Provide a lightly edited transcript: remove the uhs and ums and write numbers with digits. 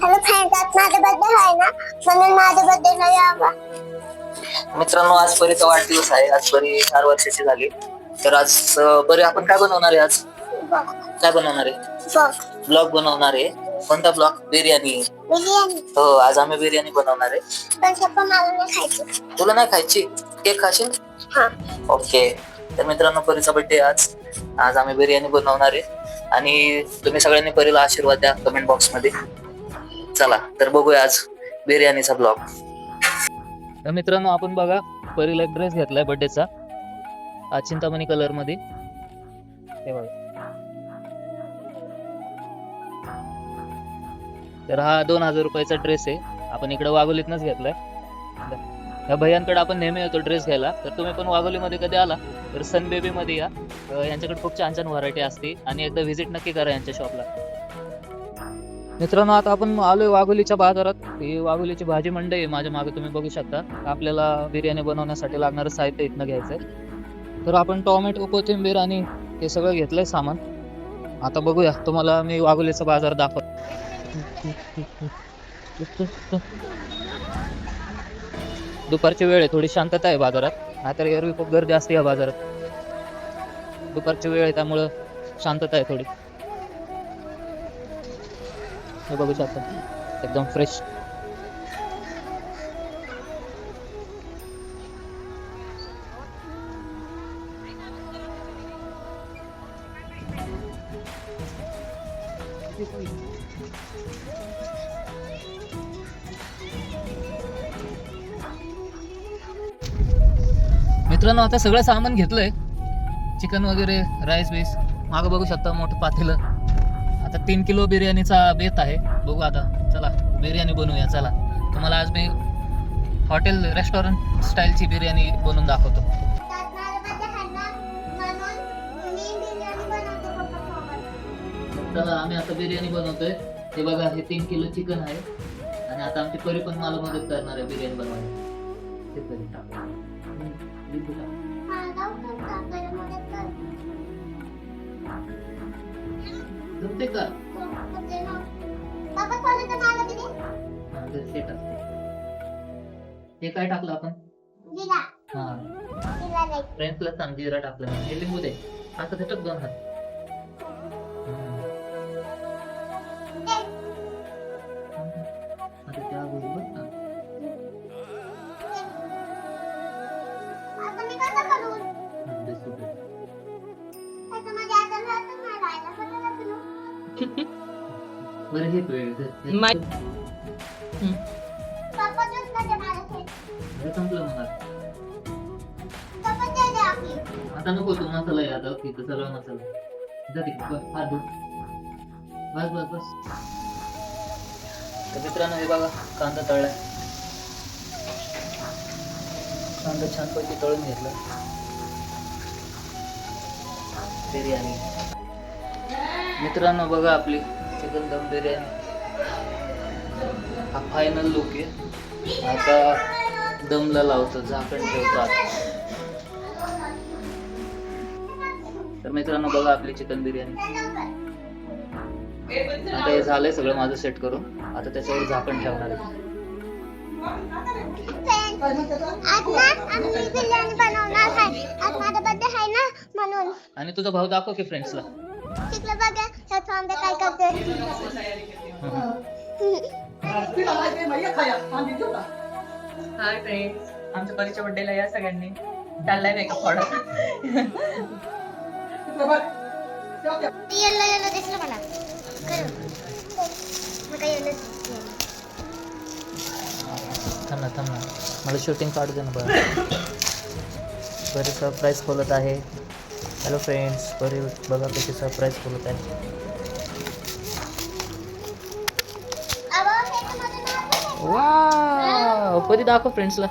Hello friends, आज माझा birthday आहे ना, म्हणून माझ्या बर्थडेला यावा. मित्रांनो, आज परीचा वाढदिवस आहे. आज परी 4 वर्षाची झाली. तर आज बरे आपण काय बनवणार आहे? आज काय बनवणार आहे? ब्लॉग बनवणार आहे. कोणता ब्लॉग? बिर्याणी. हो, आज आम्ही बिर्याणी बनवणार आहे. पण पप्पा मला नाही खायची. तुला नाही खायची? केक खाशील? हा. ओके. तर मित्रांनो, परीचा बर्थडे आज आज आम्ही बिर्याणी बनवणार आहे आणि तुम्ही सगळ्यांनी परीला आशीर्वाद द्या कमेंट बॉक्स मध्ये. चला तर बघूया आज बिर्याणीचा ब्लॉग. तर मित्रांनो, आपण बघा परीला एक ड्रेस घेतलाय बर्थडेचा. हा चिंतामणी कलर मध्ये. हे बघा. तर हा 2000 रुपयाचा ड्रेस आहे. आपण इकडे वाघोलीतनच घेतलाय. या भैयांकडे आपण नेहमी येतो ड्रेस घ्यायला. तर तुम्ही पण वाघोलीमध्ये कधी आला तर सन बेबी मध्ये या. यांच्याकडे खूप छान छान व्हरायटी असते आणि एकदा व्हिजिट नक्की करा यांच्या शॉपला. मित्रांनो, आता आपण आलोय वाघोलीच्या बाजारात. ही वाघोलीची भाजी मंडई आहे. माझ्या मागे तुम्ही बघू शकता. आपल्याला बिर्याणी बनवण्यासाठी लागणारं साहित्य इथनं घ्यायचंय. तर आपण टोमॅटो, कोथिंबीर आणि हे सगळं घेतलंय सामान. आता बघूया, तुम्हाला मी वाघोलीचा बाजार दाखवतो. दुपारची वेळ आहे, थोडी शांतता आहे बाजारात. नाहीतर एरवी खूप गर्दी असते या बाजारात. दुपारची वेळ आहे त्यामुळं शांतता आहे थोडी. हे बघू शकता, एकदम फ्रेश. मित्रांनो, आता सगळं सामान घेतलंय. चिकन वगैरे, राईस बीस. मागं बघू शकता मोठं पातेलं. आता 3 किलो बिर्याणीचा बेत आहे. बघू आता, चला बिर्याणी बनवूया. चला, तुम्हाला आज मी हॉटेल रेस्टॉरंट स्टाईलची बिर्याणी बनवून दाखवतो. चला, आम्ही आता बिर्याणी बनवतोय. हे बघा, हे 3 किलो चिकन आहे आणि आता आमची परी पण मला मदत करणार आहे बिर्याणी बनवायला. जमते का? हे काय टाकलं आपण? हा, फ्रेंड्सला सांग जिरा टाकलं. हे लिंबू दे. आता त्याच्यात 2 हात. आता त्या बरोबर ना. बरं, हे वेळ संपलं मग. आता नको तू मसाला आहे. आता तिथं सगळा मसाला जाते. हात धुवून बस बस बस. तर मित्रांनो, हे बघा कांदा तळलाय. कांदा छानपैकी तळून घेतला. बिर्याणी मित्रांनो, बघा आपली चिकन दम बिर्याणी. हा फायनल लुक आहे. आता दमला लावतो, झाकण ठेवतो आता. तर मित्रांनो, बघा आपली चिकन बिर्याणी. आता हे झालंय सगळं माझं सेट करून. आता त्याच्यावर झाकण ठेवणार आहे. आणि तुझा भाऊ दाखव की फ्रेंड्सला. हाय फ्रेंड्स, आमच्या परीच्या बर्थडेला या सगळ्यांनी. चाललाय मेकअप थोडा. थांब ना, मला शूटिंग काढू दे ना. बरी सरप्राईज खोलत आहे. हॅलो फ्रेंड्स, बरी बघा कशी सरप्राईज खोलत आहे. वा, परी दाखव फ्रेंड्सला.